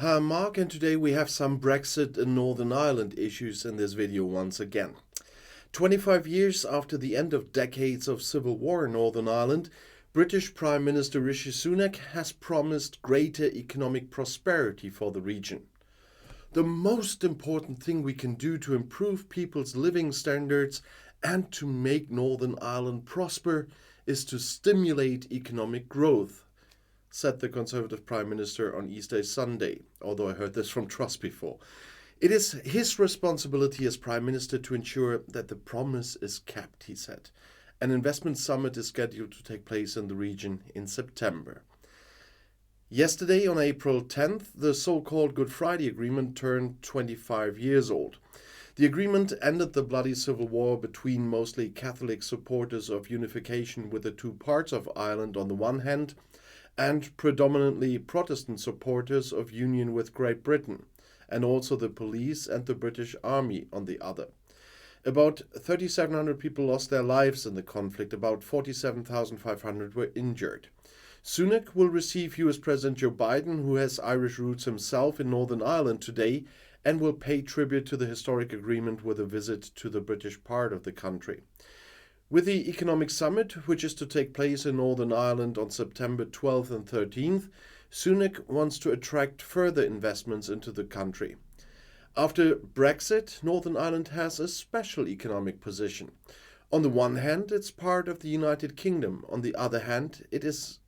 Hi Mark, and today we have some Brexit and Northern Ireland issues in this video once again. 25 years after the end of decades of civil war in Northern Ireland, British Prime Minister Rishi Sunak has promised greater economic prosperity for the region. The most important thing we can do to improve people's living standards and to make Northern Ireland prosper is to stimulate economic growth, said the Conservative Prime Minister on Easter Sunday, although I heard this from Truss before. It is his responsibility as Prime Minister to ensure that the promise is kept, he said. An investment summit is scheduled to take place in the region in September. Yesterday, on April 10th, the so-called Good Friday Agreement turned 25 years old. The agreement ended the bloody civil war between mostly Catholic supporters of unification with the two parts of Ireland on the one hand, and predominantly Protestant supporters of union with Great Britain, and also the police and the British Army on the other. About 3,700 people lost their lives in the conflict, about 47,500 were injured. Sunak will receive US President Joe Biden, who has Irish roots himself, in Northern Ireland today, and will pay tribute to the historic agreement with a visit to the British part of the country. With the Economic Summit, which is to take place in Northern Ireland on September 12th and 13th, Sunak wants to attract further investments into the country. After Brexit, Northern Ireland has a special economic position. On the one hand, it's part of the United Kingdom. On the other hand, it is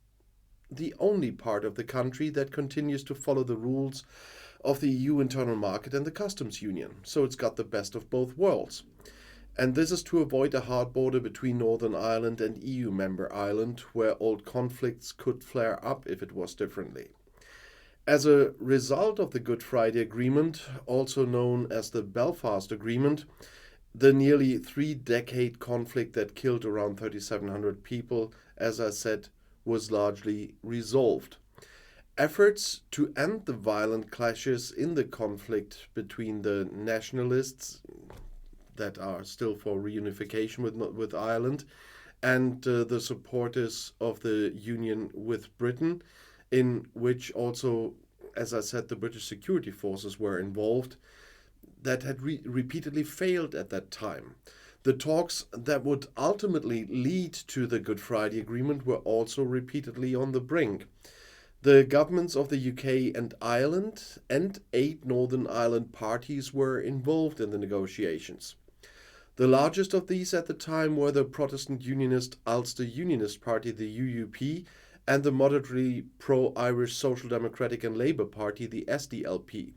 the only part of the country that continues to follow the rules of the EU internal market and the customs union. So it's got the best of both worlds. And this is to avoid a hard border between Northern Ireland and EU member Ireland, where old conflicts could flare up if it was differently. As a result of the Good Friday Agreement, also known as the Belfast Agreement, the nearly three-decade conflict that killed around 3,700 people, as I said, was largely resolved. Efforts to end the violent clashes in the conflict between the nationalists that are still for reunification with Ireland, and the supporters of the union with Britain, in which also, as I said, the British security forces were involved, that had repeatedly failed at that time. The talks that would ultimately lead to the Good Friday Agreement were also repeatedly on the brink. The governments of the UK and Ireland and 8 Northern Ireland parties were involved in the negotiations. The largest of these at the time were the Protestant Unionist Ulster Unionist Party, the UUP, and the moderately pro-Irish Social Democratic and Labour Party, the SDLP.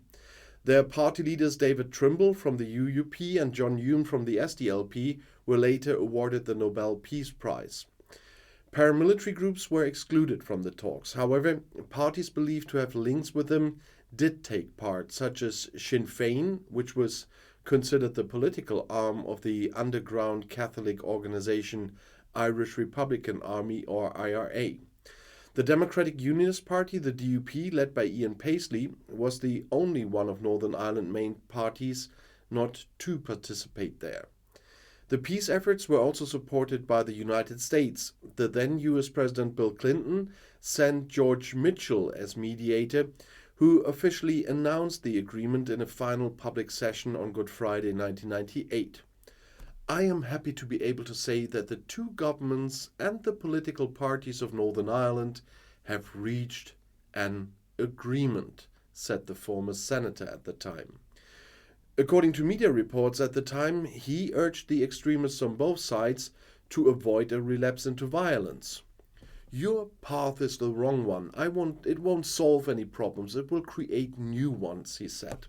Their party leaders David Trimble from the UUP and John Hume from the SDLP were later awarded the Nobel Peace Prize. Paramilitary groups were excluded from the talks. However, parties believed to have links with them did take part, such as Sinn Féin, which was considered the political arm of the underground Catholic organization Irish Republican Army, or IRA. The Democratic Unionist Party, the DUP, led by Ian Paisley, was the only one of Northern Ireland's main parties not to participate there. The peace efforts were also supported by the United States. The then US President Bill Clinton sent George Mitchell as mediator, who officially announced the agreement in a final public session on Good Friday 1998. I am happy to be able to say that the two governments and the political parties of Northern Ireland have reached an agreement, said the former senator at the time. According to media reports at the time, he urged the extremists on both sides to avoid a relapse into violence. Your path is the wrong one. It won't solve any problems. It will create new ones, he said.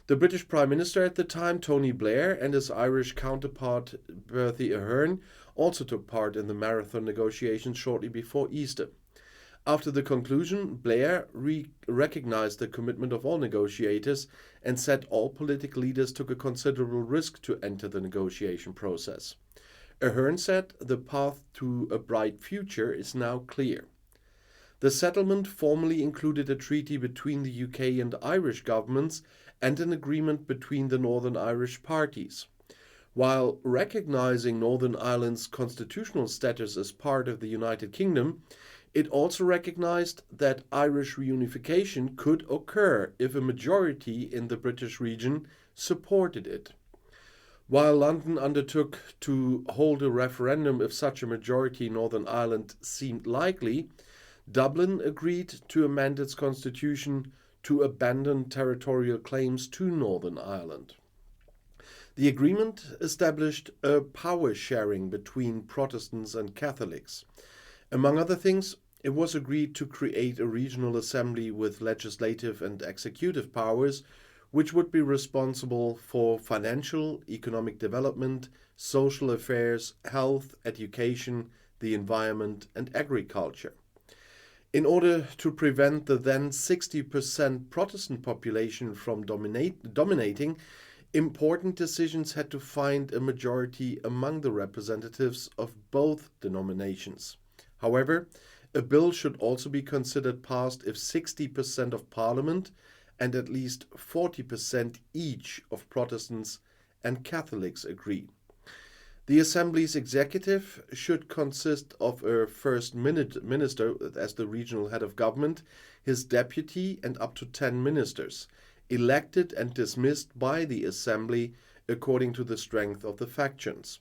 The British Prime Minister at the time, Tony Blair, and his Irish counterpart, Bertie Ahern, also took part in the marathon negotiations shortly before Easter. After the conclusion, Blair recognized the commitment of all negotiators and said all political leaders took a considerable risk to enter the negotiation process. Ahern said the path to a bright future is now clear. The settlement formally included a treaty between the UK and Irish governments and an agreement between the Northern Irish parties. While recognizing Northern Ireland's constitutional status as part of the United Kingdom, It also recognized that Irish reunification could occur if a majority in the British region supported it. While London undertook to hold a referendum if such a majority in Northern Ireland seemed likely, Dublin agreed to amend its constitution to abandon territorial claims to Northern Ireland. The agreement established a power sharing between Protestants and Catholics. Among other things, it was agreed to create a regional assembly with legislative and executive powers, which would be responsible for financial, economic development, social affairs, health, education, the environment, and agriculture. In order to prevent the then 60% Protestant population from dominating, important decisions had to find a majority among the representatives of both denominations. However, a bill should also be considered passed if 60% of Parliament and at least 40% each of Protestants and Catholics agree. The Assembly's executive should consist of a first minister as the regional head of government, his deputy, and up to 10 ministers, elected and dismissed by the Assembly according to the strength of the factions.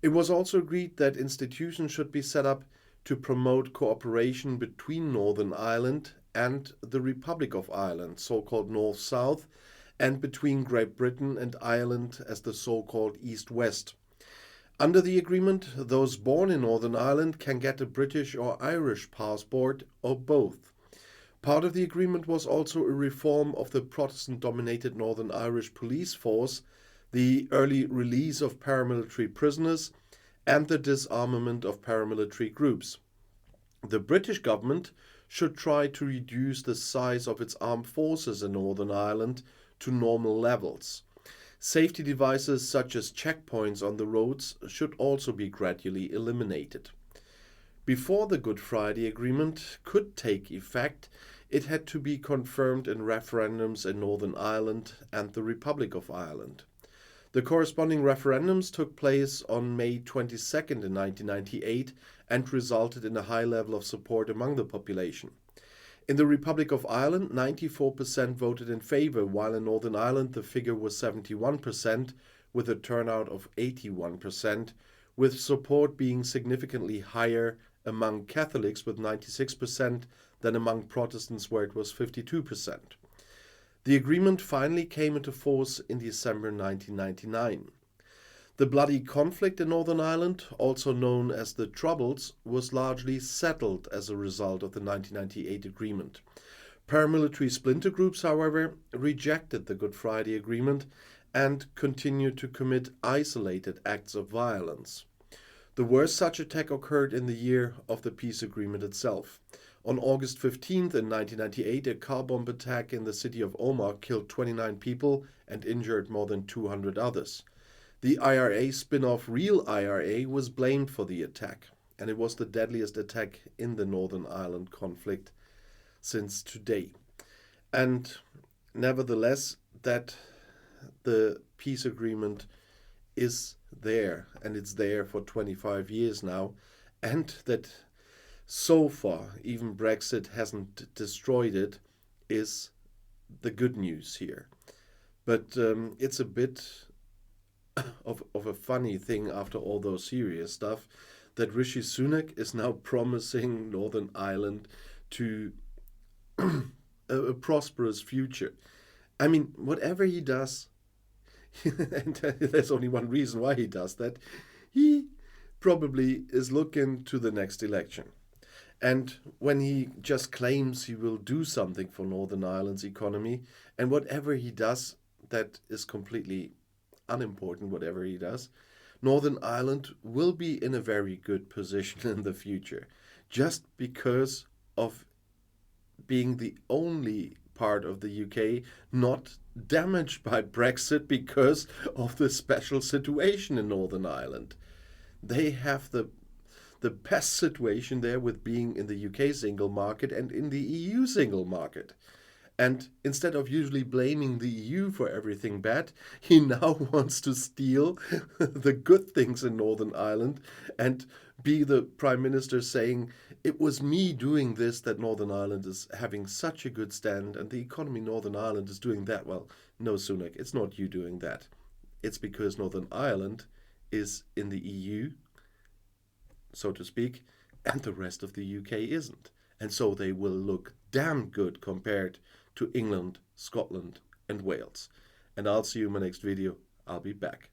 It was also agreed that institutions should be set up to promote cooperation between Northern Ireland and the Republic of Ireland, so-called North-South, and between Great Britain and Ireland as the so-called East-West. Under the agreement, those born in Northern Ireland can get a British or Irish passport or both. Part of the agreement was also a reform of the Protestant-dominated Northern Irish police force, the early release of paramilitary prisoners, and the disarmament of paramilitary groups. The British government should try to reduce the size of its armed forces in Northern Ireland to normal levels. Safety devices such as checkpoints on the roads should also be gradually eliminated. Before the Good Friday Agreement could take effect, it had to be confirmed in referendums in Northern Ireland and the Republic of Ireland. The corresponding referendums took place on May 22nd in 1998 and resulted in a high level of support among the population. In the Republic of Ireland, 94% voted in favour, while in Northern Ireland the figure was 71%, with a turnout of 81%, with support being significantly higher among Catholics with 96% than among Protestants, where it was 52%. The agreement finally came into force in December 1999. The bloody conflict in Northern Ireland, also known as the Troubles, was largely settled as a result of the 1998 agreement. Paramilitary splinter groups, however, rejected the Good Friday Agreement and continued to commit isolated acts of violence. The worst such attack occurred in the year of the peace agreement itself. On August 15th in 1998, a car bomb attack in the city of Omagh killed 29 people and injured more than 200 others. The IRA spin-off Real IRA was blamed for the attack, and it was the deadliest attack in the Northern Ireland conflict since today. And nevertheless, that the peace agreement is there, and it's there for 25 years now, and that so far even Brexit hasn't destroyed it, is the good news here. But it's a bit of a funny thing after all those serious stuff that Rishi Sunak is now promising Northern Ireland to a prosperous future. I mean, whatever he does, and there's only one reason why he does that, he probably is looking to the next election. And when he just claims he will do something for Northern Ireland's economy, and whatever he does, that is completely unimportant, whatever he does, Northern Ireland will be in a very good position in the future, just because of being the only part of the UK not damaged by Brexit because of the special situation in Northern Ireland. They have the best situation there with being in the UK single market and in the EU single market. And instead of usually blaming the EU for everything bad, he now wants to steal the good things in Northern Ireland and be the Prime Minister saying, it was me doing this that Northern Ireland is having such a good stand and the economy in Northern Ireland is doing that well. No, Sunak, it's not you doing that. It's because Northern Ireland is in the EU, so to speak, and the rest of the UK isn't. And so they will look damn good compared to England, Scotland, and Wales. And I'll see you in my next video. I'll be back.